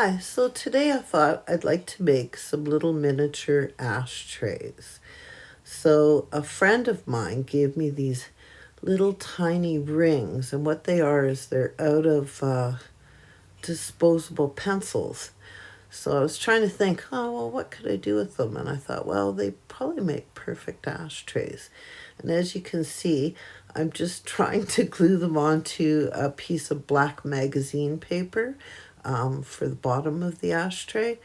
Hi, so today I thought I'd like to make some little miniature ashtrays. So, a friend of mine gave me these little tiny rings, and what they are is they're out of disposable pencils. So, I was trying to think, oh, well, what could I do with them? And I thought, well, they probably make perfect ashtrays. And as you can see, I'm just trying to glue them onto a piece of black magazine paper for the bottom of the ashtray.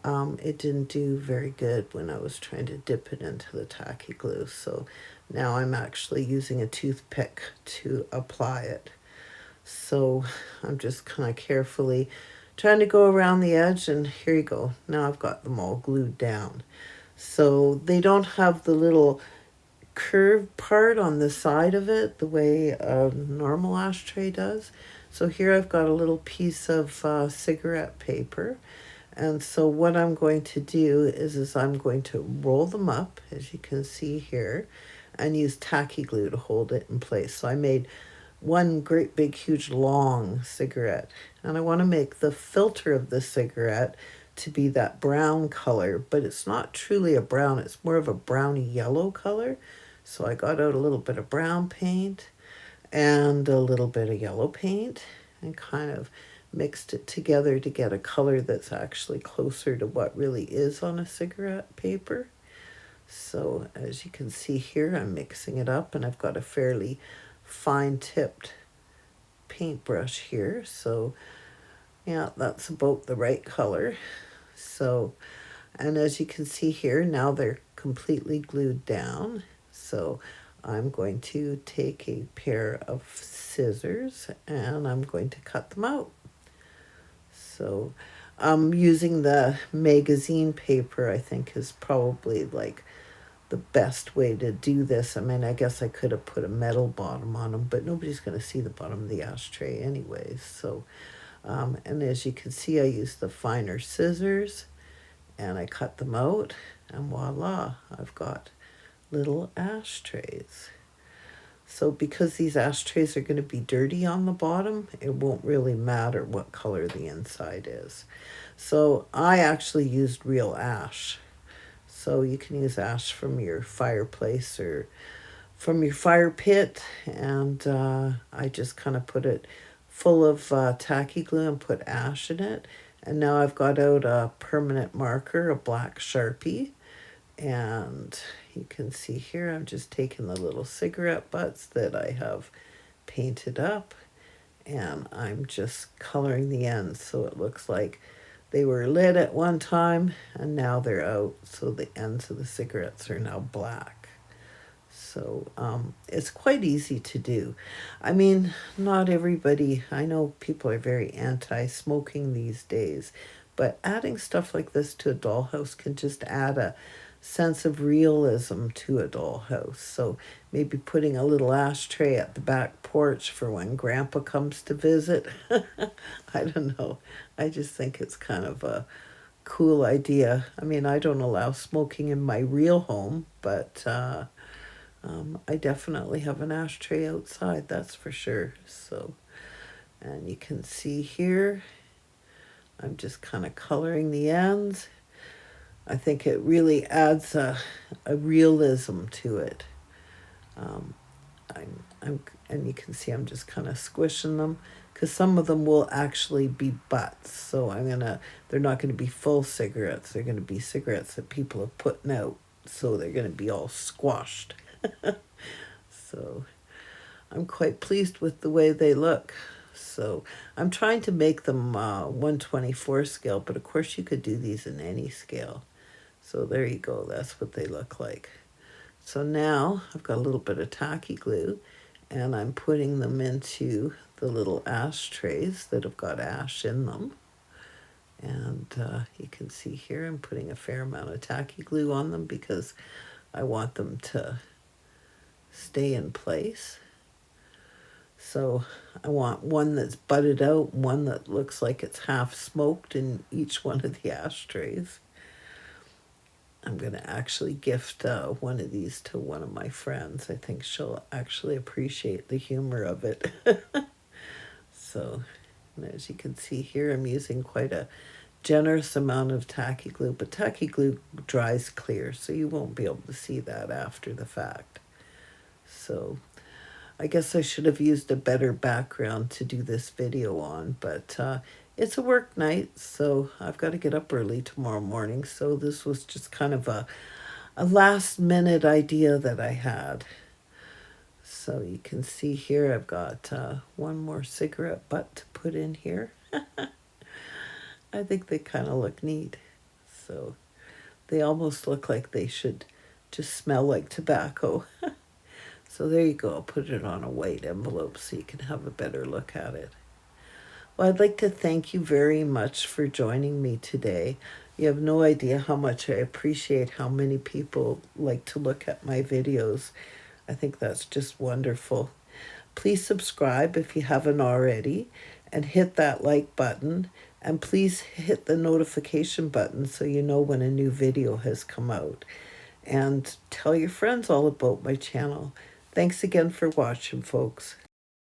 It didn't do very good when I was trying to dip it into the tacky glue. So now I'm actually using a toothpick to apply it. So I'm just kind of carefully trying to go around the edge, and here you go. Now I've got them all glued down. So they don't have the little curved part on the side of it the way a normal ashtray does. So here I've got a little piece of cigarette paper. And so what I'm going to do is I'm going to roll them up, as you can see here, and use tacky glue to hold it in place. So I made one great big huge long cigarette, and I want to make the filter of the cigarette to be that brown color, but it's not truly a brown, it's more of a browny yellow color. So I got out a little bit of brown paint and a little bit of yellow paint and kind of mixed it together to get a color that's actually closer to what really is on a cigarette paper. So as you can see here, I'm mixing it up, and I've got a fairly fine tipped paintbrush here. So yeah, that's about the right color. So, and as you can see here, now they're completely glued down. So I'm going to take a pair of scissors and I'm going to cut them out. So using the magazine paper, I think, is probably like the best way to do this. I mean, I guess I could have put a metal bottom on them, but nobody's going to see the bottom of the ashtray anyways. So, and as you can see, I used the finer scissors and I cut them out, and voila, I've got little ashtrays. So because these ashtrays are going to be dirty on the bottom, it won't really matter what color the inside is. So I actually used real ash. So you can use ash from your fireplace or from your fire pit. And I just kind of put it full of tacky glue and put ash in it. And now I've got out a permanent marker, a black Sharpie. And you can see here, I'm just taking the little cigarette butts that I have painted up, and I'm just coloring the ends so it looks like they were lit at one time and now they're out. So the ends of the cigarettes are now black. So it's quite easy to do. I mean, not everybody, I know people are very anti-smoking these days, but adding stuff like this to a dollhouse can just add a sense of realism to a dollhouse. So maybe putting a little ashtray at the back porch for when Grandpa comes to visit. I don't know. I just think it's kind of a cool idea. I mean, I don't allow smoking in my real home, but I definitely have an ashtray outside, that's for sure. So, and you can see here, I'm just kind of coloring the ends. I think it really adds a realism to it. And you can see I'm just kind of squishing them because some of them will actually be butts. So they're not going to be full cigarettes. They're going to be cigarettes that people are putting out. So they're going to be all squashed. So I'm quite pleased with the way they look. So I'm trying to make them 1/24 scale, but of course you could do these in any scale. So there you go, that's what they look like. So now I've got a little bit of tacky glue and I'm putting them into the little ashtrays that have got ash in them. And you can see here I'm putting a fair amount of tacky glue on them because I want them to stay in place. So I want one that's butted out, one that looks like it's half smoked in each one of the ashtrays. I'm going to actually gift one of these to one of my friends. I think she'll actually appreciate the humor of it. So, as you can see here, I'm using quite a generous amount of tacky glue, but tacky glue dries clear, so you won't be able to see that after the fact. So I guess I should have used a better background to do this video on, but it's a work night, so I've got to get up early tomorrow morning, so this was just kind of a last minute idea that I had. So you can see here I've got one more cigarette butt to put in here. I think they kind of look neat. So they almost look like they should just smell like tobacco. So there you go. I'll put it on a white envelope so you can have a better look at it. Well, I'd like to thank you very much for joining me today. You have no idea how much I appreciate how many people like to look at my videos. I think that's just wonderful. Please subscribe if you haven't already, and hit that like button, and please hit the notification button so you know when a new video has come out, and tell your friends all about my channel. Thanks again for watching, folks.